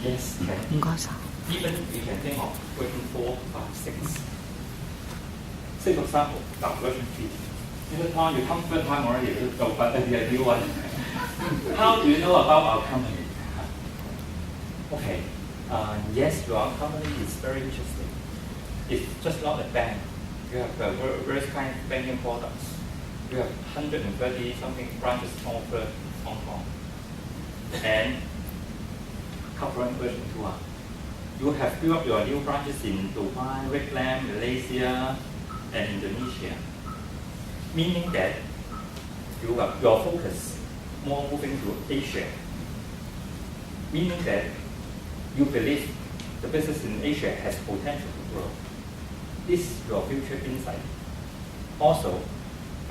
Yes, can. Even we can think of version 4, 5, 6. Say for example, now version 3. This time you come first time already, so but the ideal one. How do you know about our company? Okay, yes, your company is very interesting. It's just not a bank. You have various kind of banking products. You have 130 something branches all over Hong Kong. And covering version 2. You have built up your new branches in Dubai, Vietnam, Malaysia, and Indonesia. Meaning that your focus more moving to Asia. Meaning that you believe the business in Asia has potential to grow. This is your future insight. Also,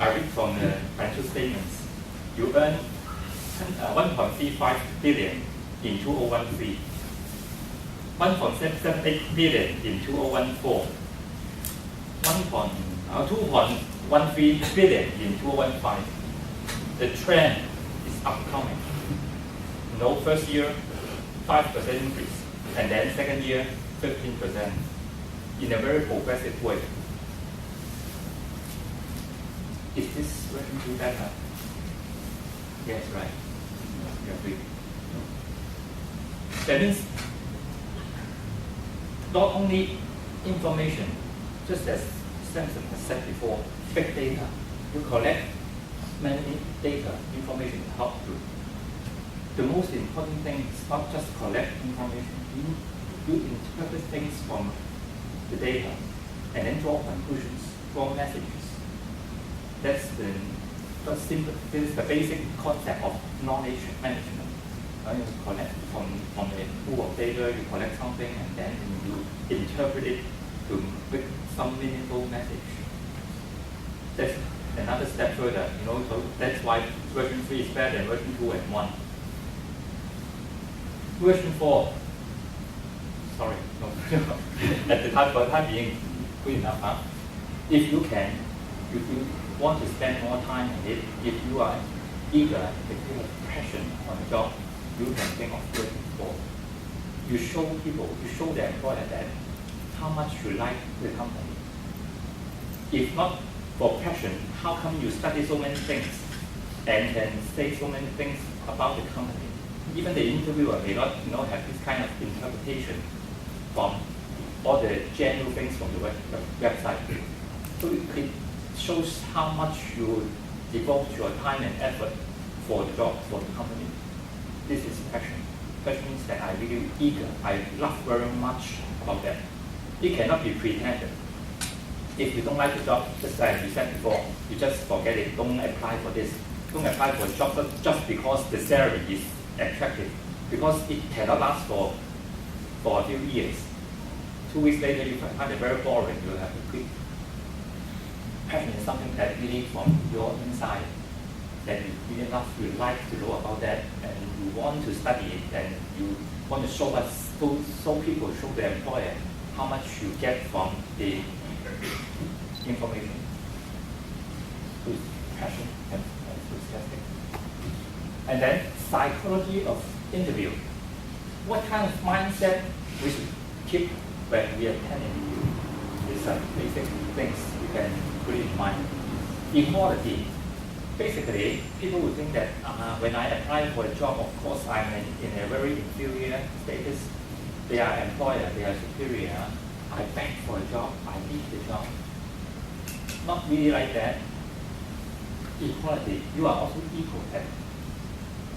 I read from the financial statements, you earn 1.35 billion in 2013, 1.78 billion in 2014, 2.13 billion in 2015. The trend is upcoming. First year, 5% increase, and then second year, 15%, in a very progressive way. Is this version 2 better? Yes, right. You agree. That means not only information, just as Samson has said before, big data. You collect many data, information to help you. The most important thing is not just collect information. You interpret things from the data and then draw conclusions, draw messages. That's the basic concept of knowledge management. You collect from a pool of data, you collect something and then you interpret it to make some meaningful message. That's another step further, so that's why version 3 is better than version 2 and 1. Version 4, sorry, no, at the time, for the time being, good enough. If you want to spend more time on it, if you are eager, if you have passion on the job, you can think of version 4. You show people, you show the employer that how much you like the company. If not for passion, how come you study so many things and can say so many things about the company? Even the interviewer may not have this kind of interpretation from all the general things from the website. So it shows how much you devote your time and effort for the job, for the company. This is passion. Passion means that I'm really eager. I love very much about that. It cannot be pretended. If you don't like the job, just like you said before, you just forget it. Don't apply for this. Don't apply for a job just because the salary is attractive. Because it cannot last for a few years. 2 weeks later, you find it very boring. You have to quit. Passion is something that really from your inside, that you really love, you like to know about that, and you want to study it, and you want to show people, show the employer how much you get from the information. With passion and enthusiastic. And then psychology of interview. What kind of mindset we should keep when we attend interview? These are basic things you can put in mind. Equality. Basically, people would think that when I apply for a job, of course I'm in a very inferior status. They are employer, they are superior. I beg for a job, I need the job. Not really like that. Equality, you are also equal.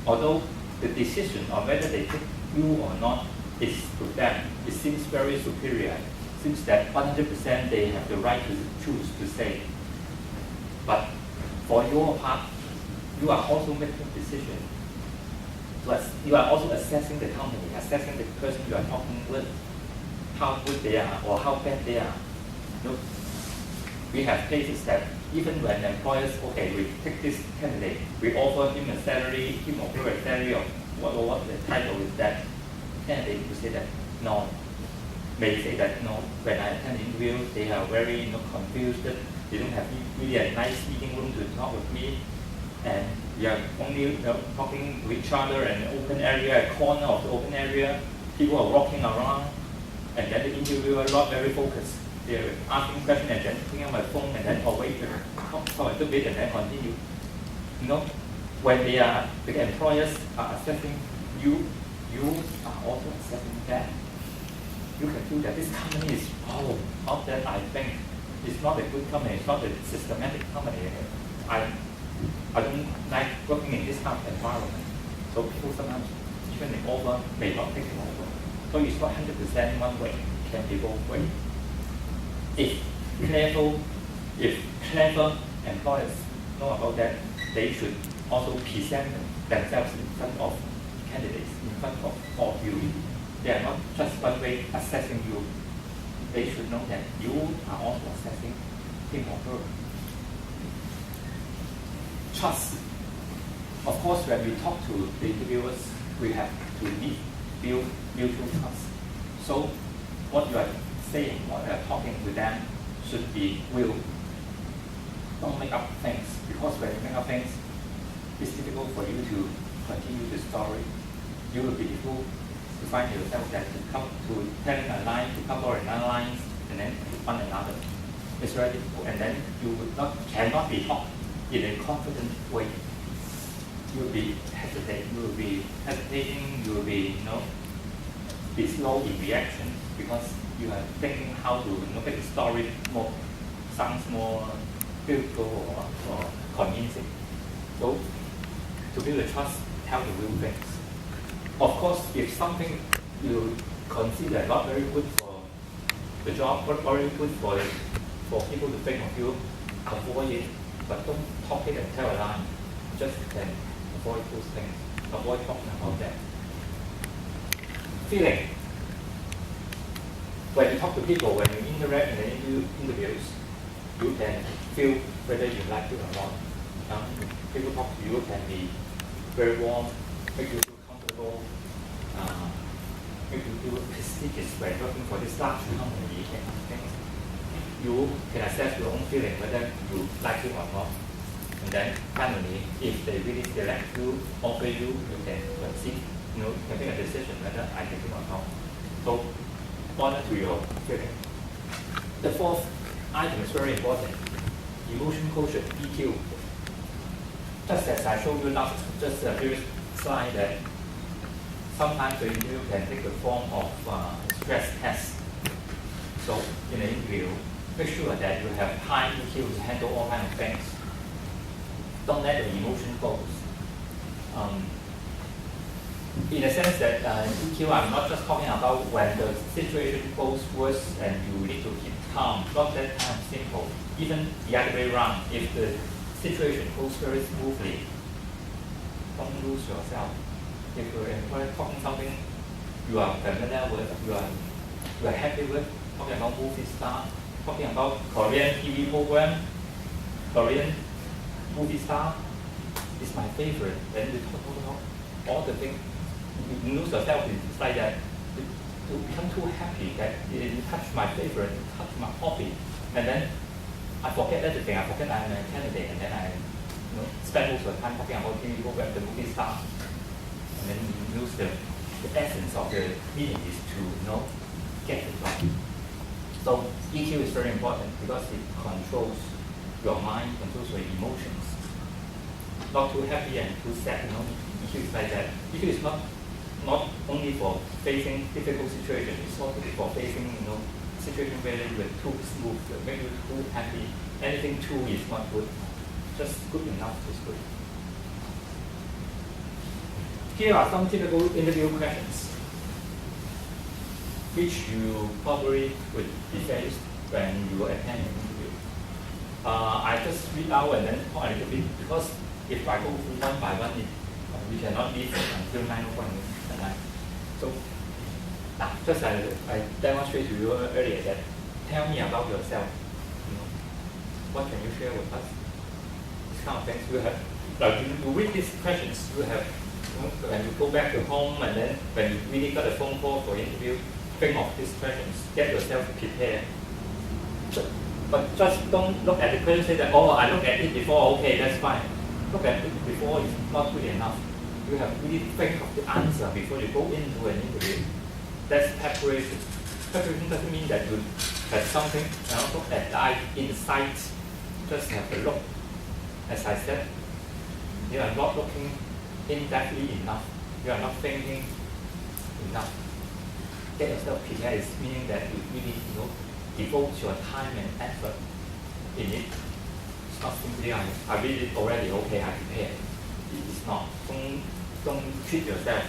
Although the decision on whether they take you or not is to them, it seems very superior. It seems that 100% they have the right to choose to say. But for your part, you are also making a decision. You are also assessing the company, assessing the person you are talking with, how good they are or how bad they are. We have cases that even when employers, okay, we take this candidate, we offer him a salary, him or her a salary of what the title is, that candidate will say that no. May say that no, when I attend the interview, they are very confused, they don't have really a nice meeting room to talk with me, and we are only talking to each other in an open area, a corner of the open area, people are walking around, and then the interviewer not very focused. They're asking questions and then picking up my phone and then wait for a little bit and then continue. You know, when the employers are assessing you, you are also assessing them. You can feel that this company is not that I think it's not a good company, it's not a systematic company. I don't like working in this kind of environment. So people sometimes even the offer may not take an offer. So it's not 100% one way, it can be both ways. If clever employers know about that, they should also present themselves in front of candidates, in front of you. They are not just one way assessing you. They should know that you are also assessing him or her. Trust. Of course, when we talk to the interviewers, we have to build mutual trust. So what you are saying, what you are talking to them should be real. Don't make up things, because when you make up things, it's difficult for you to continue the story. You will be able to find yourself that to come to telling a line, to cover another lines, and then to one another. It's very difficult, and then you cannot be taught in a confident way. You will be hesitating, you will be be slow in reaction, because you are thinking how to make the story sounds more beautiful or convincing. So to build a trust, tell the real things. Of course, if something you consider not very good for the job, not very good for people to think of you, avoid it, but don't talk it and tell a lie. Just can avoid those things. Avoid talking about that. Feeling. When you talk to people, when you interact in the interviews, you can feel whether you like it or not. People talk to you can be very warm, make you feel comfortable, make you feel prestigious when working for this large company and things. You can assess your own feeling whether you like it or not. And then finally, if they really select you, offer you, you can proceed. You can make a decision whether I take it or not. So honor to your feeling. The fourth item is very important. Emotion quotient, EQ. Just as I showed you just a previous slide, that sometimes the interview can take the form of stress test. So in an interview, make sure that you have high EQ to handle all kinds of things. Don't let the emotion go. In the sense that EQ, I'm not just talking about when the situation goes worse and you need to keep calm, not that kind of simple. Even the other way around, if the situation goes very smoothly, don't lose yourself. If you're talking something you are familiar with, you are happy with, talking about movie star, talking about Korean TV program, Korean movie star is my favorite. Then you talk about all the things. You lose yourself. It's like that. You become too happy that you touch my favorite, touch my hobby, and then I forget everything. I forget I'm a candidate, and then I spend most of the time talking about TV program, the movie star, and then you lose the essence of the meeting is to get the job. So EQ is very important because it controls your mind, controls your emotions. Not too happy and too sad. EQ is like that. EQ is not only for facing difficult situations, it's also for facing situation where you are too smooth, make you too happy. Anything too is not good. Just good enough is good. Here are some typical interview questions, which you probably would be faced when you attend an interview. I just read out and then talk a little bit, because if I go through one by one, we cannot leave until 9:01 at night. So, just I demonstrated to you earlier that tell me about yourself. What can you share with us? This kind of things you have. You read these questions, you have. When you go back to home and then when you really got a phone call for interview, think of these questions. Get yourself prepared. But just don't look at the question and say that, I looked at it before, okay, that's fine. Look at it before is not good enough. You have to really think of the answer before you go into an interview. That's preparation. Preparation doesn't mean that you have something look at the eye inside, just have a look. As I said, you are not looking in-depthly enough. You are not thinking enough. Get yourself prepared is meaning that you really devote your time and effort in it. It's not simply I read it already, okay, I prepare. It's not. Don't treat yourself.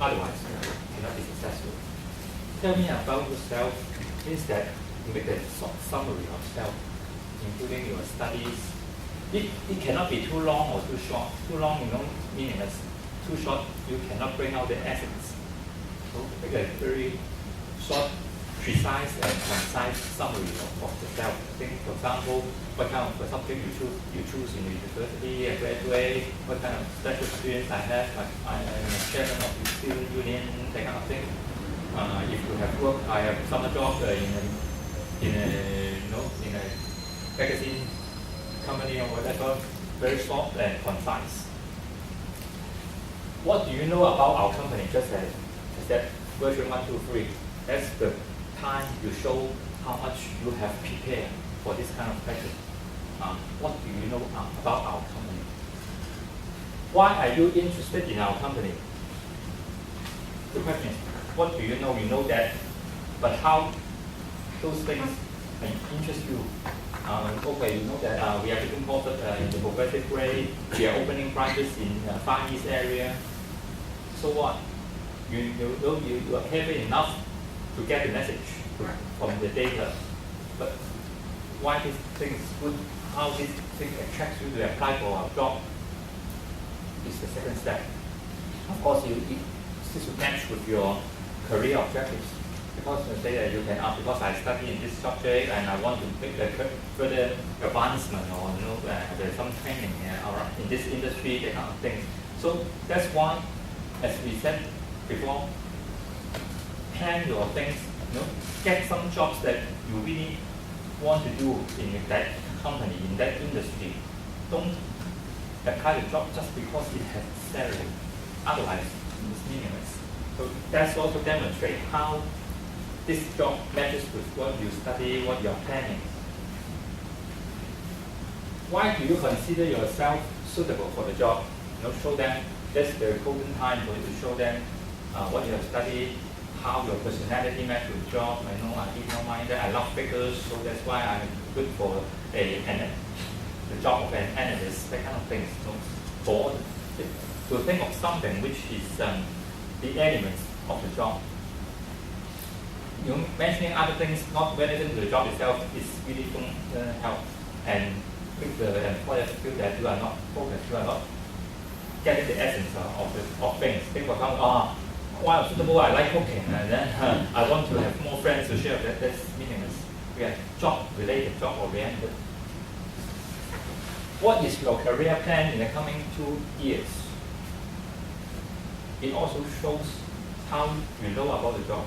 Otherwise, you cannot be successful. Tell me about yourself means that you make a summary of self, including your studies. It cannot be too long or too short. Too long, meaningless. Too short, you cannot bring out the essence. So make a very short, precise and concise summary of the self. Think, for example, what kind of subject you choose in the university, a graduate, what kind of special experience I have, like I am a chairman of the student union, that kind of thing. If you have work, I have summer job in a magazine company or whatever, very short and concise. What do you know about our company? Just as that version 1, 2, 3. That's the time you show how much you have prepared for this kind of question. What do you know about our company? Why are you interested in our company? The question is, what do you know? You know that, but how those things interest you? Okay, you know that we are taking courses in the progressive grade. We are opening branches in Far East area. So what? You are careful enough to get the message from the data, but why these things good? How this thing attracts you to apply for a job is the second step. Of course, this will match with your career objectives. Because you say that you can ask, because I study in this subject and I want to make a further advancement or there's some training in this industry, that kind of thing. So that's why, as we said before, plan your things. Get some jobs that you really want to do in that company, in that industry. Don't apply the job just because it has salary. Otherwise, it's meaningless. So that's also demonstrate how this job matches with what you study, what you're planning. Why do you consider yourself suitable for the job? Show them, that's the golden time for you to show them what you have studied, how your personality matches with the job. I don't mind that I love figures, so that's why I'm good for the job of an analyst, that kind of things. So to think of something which is the elements of the job. Mentioning other things not related to the job itself is really don't help and make the employer feel that you are not focused, you are not getting the essence of things. Think for example, while I'm suitable, I like cooking, and then I want to have more friends to share that. That's meaningless. We are job related, job oriented. What is your career plan in the coming 2 years? It also shows how you know about the job.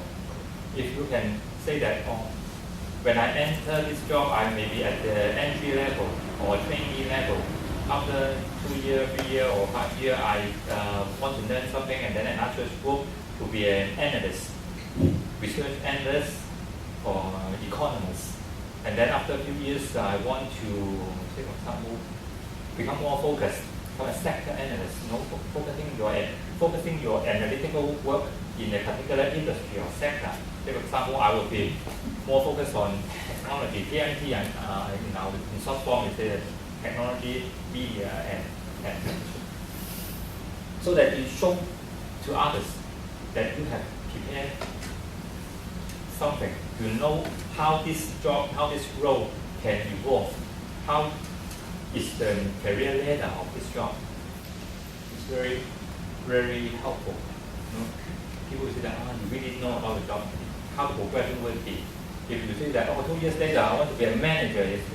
If you can say that, when I enter this job, I may be at the entry level or trainee level. After 2 years, 3 years, or 5 years, I want to learn something, and then after school to be an analyst, research analyst, or economist. And then after a few years, I want to, say for example, become more focused, become a sector analyst. Focusing your analytical work in a particular industry or sector. Say for example, I will be more focused on technology, TMT, and in short form, we say that technology, media, and so that you show to others that you have prepared something. You know how this job, how this role can evolve. How is the career ladder of this job? It's very, very helpful. People say that you really know about the job, how the progression will be. If you say that 2 years later I want to be a manager, it's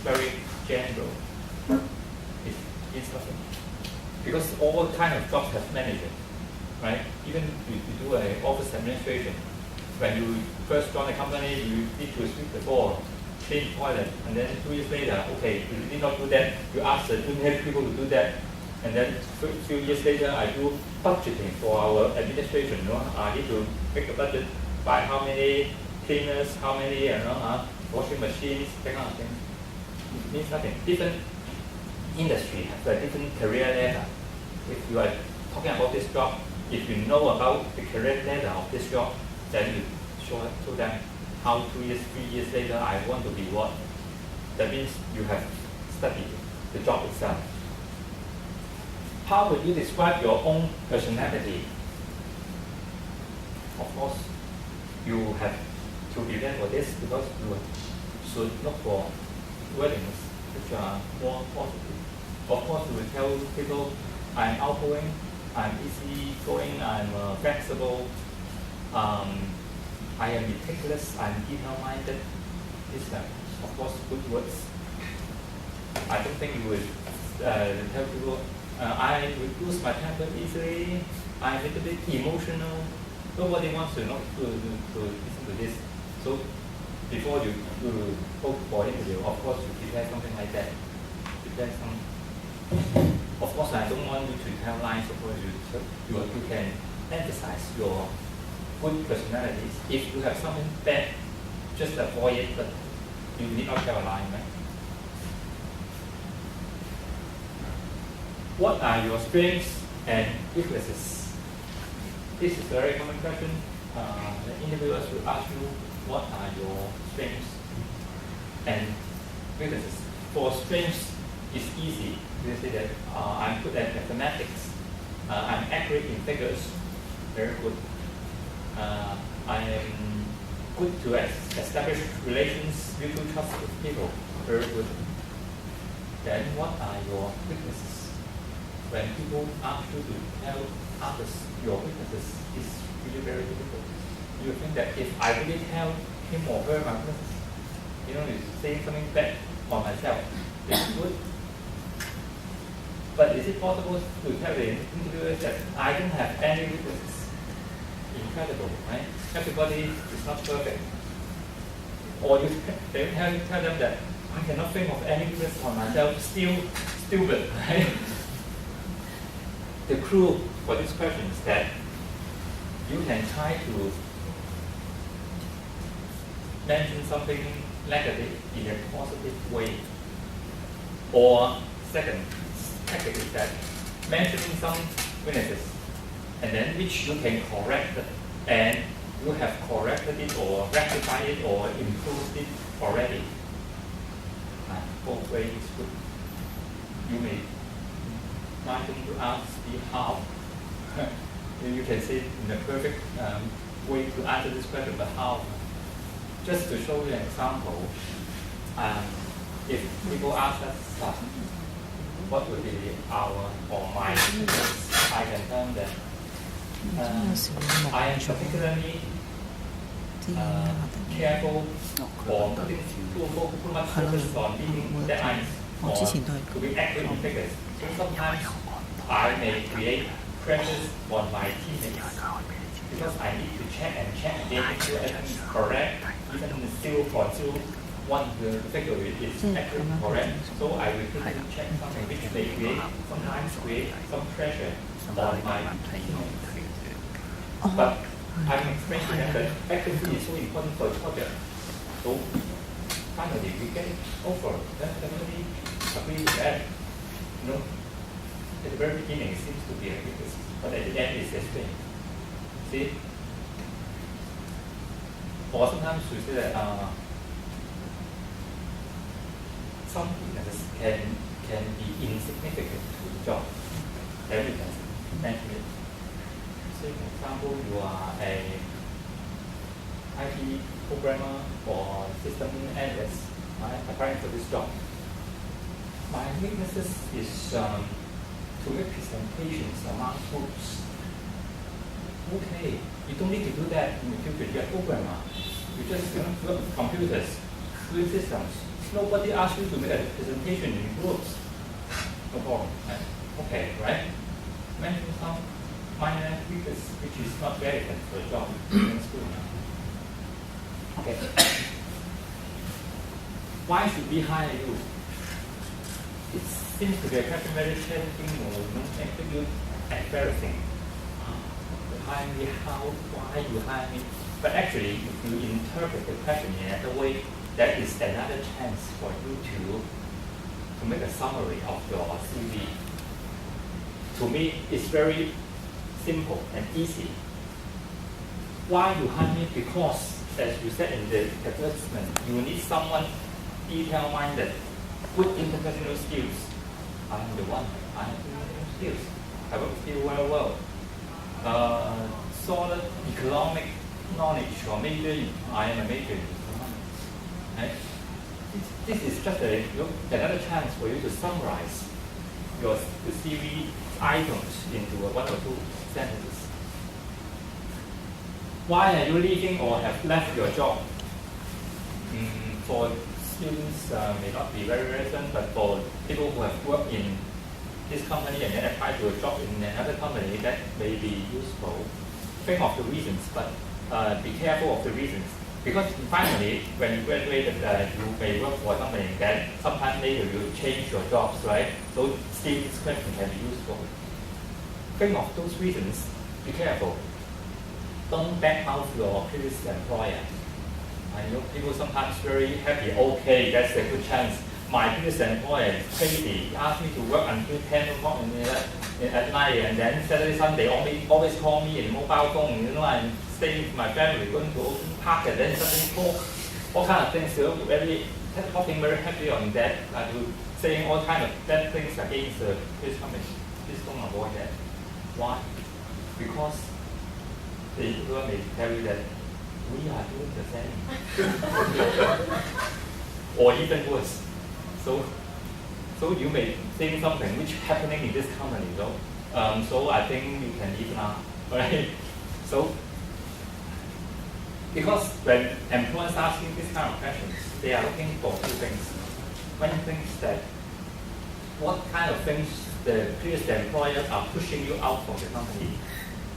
very general. It's nothing. Because all kind of jobs have managers, right? Even if you do an office administration, when you first join a company, you need to sweep the floor, clean the toilet, and then 2 years later, okay, you did not do that, you ask the junior people to do that, And then a few years later, I do budgeting for our administration. I need to make a budget by how many cleaners, how many washing machines, that kind of thing. It means nothing. Different industry has a different career ladder. If you are talking about this job, if you know about the career ladder of this job, then you show them how 2 years, 3 years later, I want to be what. That means you have studied the job itself. How would you describe your own personality? Of course, you have to prepare for this because you should look for wordings which are more positive. Of course, you will tell people, I'm outgoing, I'm easygoing, I'm flexible, I am meticulous, I'm detail-minded. These are, of course, good words. I don't think you would tell people, I would lose my temper easily, I'm a little bit emotional. Nobody wants to listen to this. So before you go for interview, of course you prepare something like that. Prepare some. Of course, I don't want you to tell lies. Of course, you can emphasize your good personalities. If you have something bad, just avoid it, but you need not tell a lie, right? What are your strengths and weaknesses? This is a very common question. The interviewers will ask you, what are your strengths and weaknesses? For strengths, it's easy. You say that I'm good at mathematics. I'm accurate in figures. Very good. I am good to establish relations, mutual trust with people. Very good. Then what are your weaknesses? When people ask you to tell others your weaknesses, it's really very difficult. You think that if I really tell him or her my weaknesses, it's saying something bad on myself, it's good. But is it possible to tell the interviewers that I don't have any weaknesses? Incredible, right? Everybody is not perfect. Or you tell them that I cannot think of any weakness on myself, still stupid, right? The clue for this question is that you can try to mention something negative in a positive way. Or second tactic is that mentioning some weaknesses and then which you can correct it, and you have corrected it or rectified it or improved it already. Both ways is good. You may try to ask me how. You can say in a perfect way to answer this question, but how? Just to show you an example, if people ask us what would be our or my weakness, I can tell them that I am particularly careful for putting too much focus on being deadlines or to be accurate in figures. So sometimes I may create pressures on my teammates because I need to check again, make sure everything is correct, even still for 0.01 the figure is accurate, correct. So I will quickly check something which may sometimes create some pressure on my teammates. But I'm explaining to them that accuracy is so important for the project. So finally we get it over. Then everybody agree with that. At the very beginning it seems to be a weakness, but at the end it's a strength. See? Or sometimes we say that some weaknesses can be insignificant to the job. Then we can mention it. Say, for example, you are a IT programmer or system analyst, right, applying for this job. My weaknesses is to make presentations among groups. Okay, you don't need to do that in the future. You're a programmer. You just work with computers, with systems. Nobody asks you to make a presentation in groups. No problem. Right? Okay, right? Mention some minor weakness which is not relevant for the job. That's good enough. Okay. Why should we hire you? It's seems to be a question very challenging or make you embarrassing. You hire me, why you hire me? But actually, if you interpret the question in another way, that is another chance for you to make a summary of your CV. To me, it's very simple and easy. Why you hire me? Because, as you said in the advertisement, you need someone detail-minded, good interpersonal skills. I am the one. I have interpersonal skills. I work with you very well. Solid economic knowledge or major. I am a major in economics. Right? This is just another chance for you to summarize the CV items into one or two sentences. Why are you leaving or have left your job? For students may not be very relevant, but for people who have worked in this company and then apply to a job in another company, that may be useful. Think of the reasons, but be careful of the reasons. Because finally, when you graduated, you may work for a company, then sometime later you change your jobs, right? So still this question can be useful. Think of those reasons, be careful. Don't back out your previous employer. I know people sometimes very happy, okay, that's a good chance. My previous employer is crazy. He asked me to work until 10 o'clock at night, and then Saturday, Sunday, always call me in mobile phone. You know, I'm staying with my family, going to open park, and then suddenly talk all kind of things. So talking very happy on that, saying all kind of bad things against this company. Please don't avoid that. Why? Because the interviewer may tell you that we are doing the same, or even worse. So you may think something which happening in this company, so I think you can leave now, right? So because when employers asking this kind of questions, they are looking for two things. One thing is that what kind of things the previous employers are pushing you out from the company.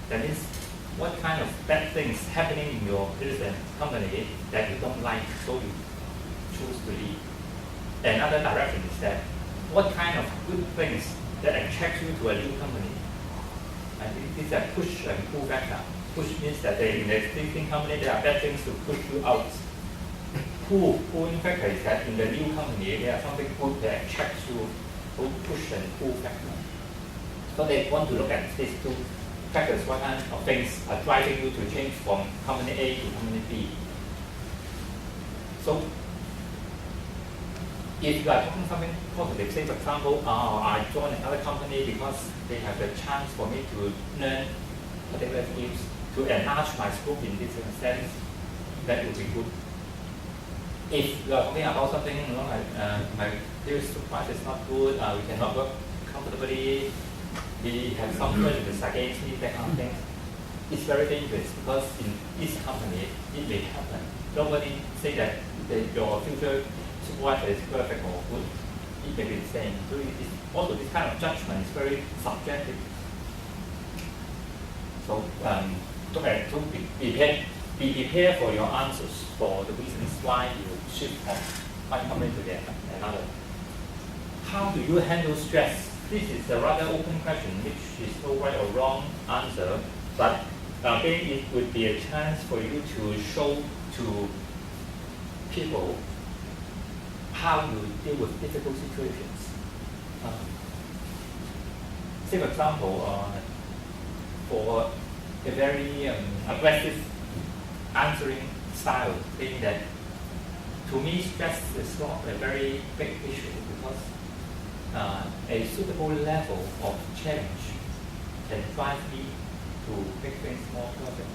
That means what kind of bad things happening in your previous company that you don't like, so you choose to leave. Another direction is that what kind of good things that attract you to a new company. I think this is a push and pull factor. Push means that in the existing company there are bad things to push you out. Pulling factor is that in the new company there are something good that attracts you. So push and pull factor. So they want to look at these two factors, what kind of things are driving you to change from company A to company B. So if you are talking something positive, say for example, I joined another company because they have a chance for me to learn particular skills, to enlarge my scope in this sense, that would be good. If you are talking about something, like my previous supervisor is not good, we cannot work comfortably, we have some prejudice against me, that kind of thing, it's very dangerous because in this company, it may happen. Nobody say that your future supervisor is perfect or good. It may be the same. So also this kind of judgment is very subjective. So to be prepared for your answers for the reasons why you shift from one company to another. How do you handle stress? This is a rather open question, which is no right or wrong answer, but again, it would be a chance for you to show to people how you deal with difficult situations. Say for example, for a very aggressive answering style, saying that to me stress is not a very big issue because a suitable level of challenge can drive me to make things more perfect.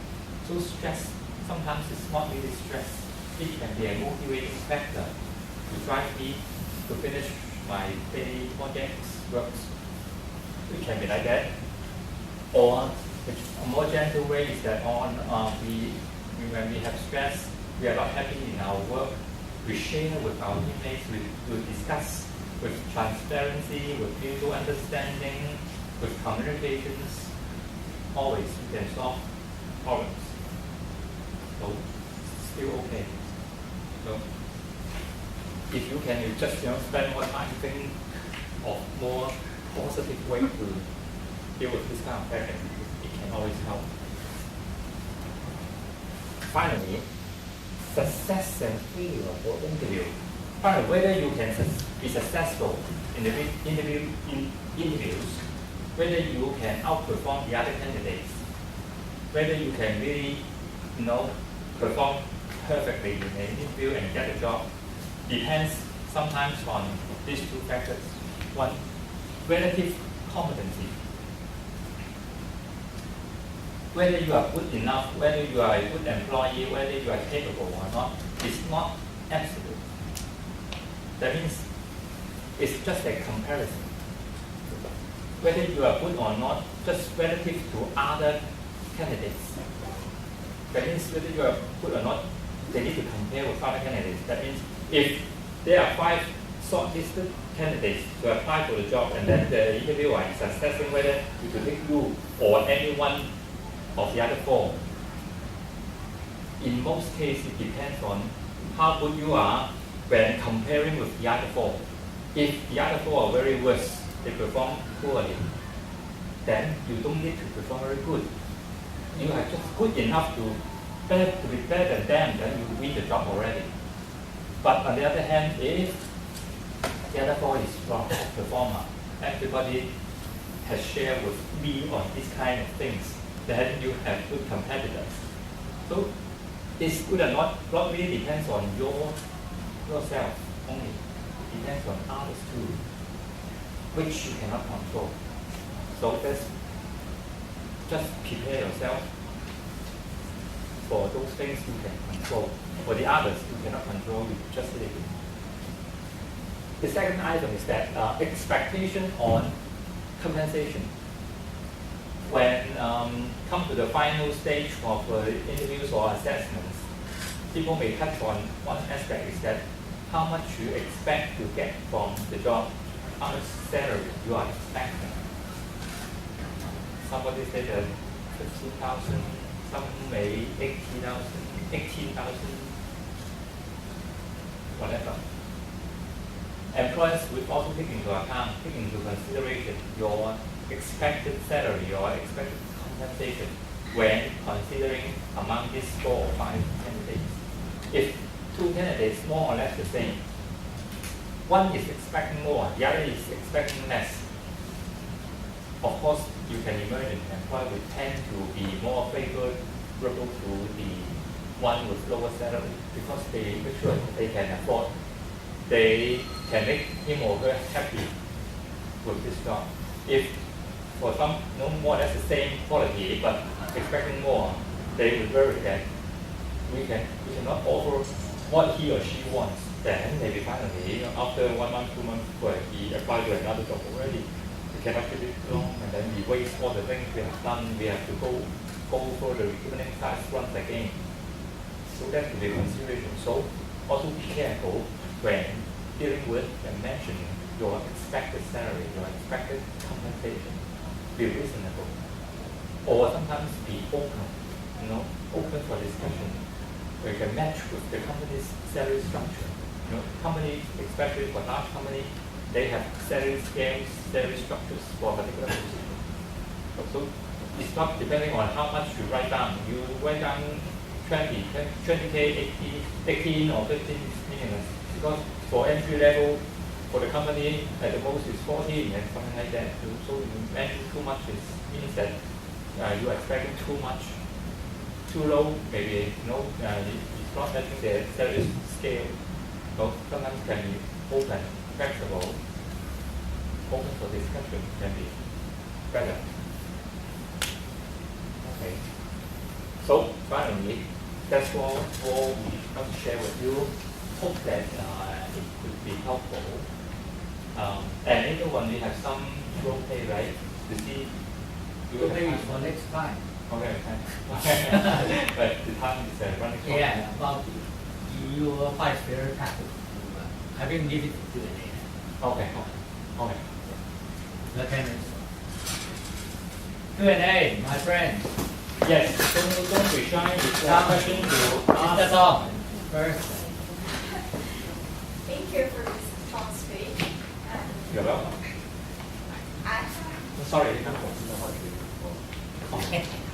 So stress sometimes is not really stress. It can be a motivating factor to drive me to finish my daily projects, works. It can be like that. Or a more gentle way is that when we have stress, we are not happy in our work, we share with our teammates, we discuss with transparency, with mutual understanding, with communications. Always you can solve problems. So still okay. So if you can, you just spend more time of more positive way to deal with this kind of pressure, it can always help. Finally, success and failure for interview. Finally, whether you can be successful in the interviews, whether you can outperform the other candidates, whether you can really, perform perfectly in the interview and get the job, depends sometimes on these two factors. One, relative competency. Whether you are good enough, whether you are a good employee, whether you are capable or not, is not absolute. That means it's just a comparison. Whether you are good or not, just relative to other candidates. That means whether you are good or not, they need to compare with other candidates. That means if there are 5 shortlisted candidates to apply for the job, and then the interviewer is assessing whether you should take you or any one of the other 4. In most cases, it depends on how good you are when comparing with the other 4. If the other 4 are very worse, they perform poorly, then you don't need to perform very good. You are just good enough to be better than them, then you win the job already. But on the other hand, if the other 4 is strong performer, everybody has shared with me on these kind of things, then you have good competitors. So it's good or not really depends on yourself only. It depends on others too, which you cannot control. So just prepare yourself for those things you can control. For the others you cannot control, you just leave it. The second item is that expectation on compensation. When come to the final stage of interviews or assessments, people may touch on one aspect is that how much you expect to get from the job, how much salary you are expecting. Somebody said that 15,000, some may 18,000, whatever. Employers will also take into consideration your expected salary, your expected compensation when considering among these 4 or 5 candidates. If 2 candidates more or less the same, one is expecting more, the other is expecting less. Of course, you can imagine the employer will tend to be more favorable to the one with lower salary because they make sure they can afford, they can make him or her happy with this job. If for some more or less the same quality but expecting more, they will worry that we cannot offer what he or she wants. Then maybe finally after 1 month, 2 months, where he applied to another job already, we cannot keep it long, and then we waste all the things we have done. We have to go for the recruitment exercise once again. So that will be consideration. So also be careful when dealing with and mentioning your expected salary, your expected compensation. Be reasonable, or sometimes be open, open for discussion. We can match with the company's salary structure. Companies, especially for large companies, they have salary scales, salary structures for a particular position. So it's not depending on how much you write down. You write down 20K, 18 or 15 is meaningless, because for entry level, for the company, at the most is 14 and something like that. So you mention too much means that you are expecting too much, too low. Maybe it's not matching the salary scale. So sometimes can be open, flexible, open for discussion can be better. Okay. So finally, that's all we want to share with you. Hope that it could be helpful. And later on we have some role play, right? To see. Role play is for next time. Okay. But the time is running short. Yeah, about your 5 stereotypes. I will give it to the name. Okay. The tenants. Q&A, my friend. Yes, don't be shy. If you have questions, you ask. That's all. First. Thank you for this talk speech. You're welcome. sorry. 我真的好觉得，哦。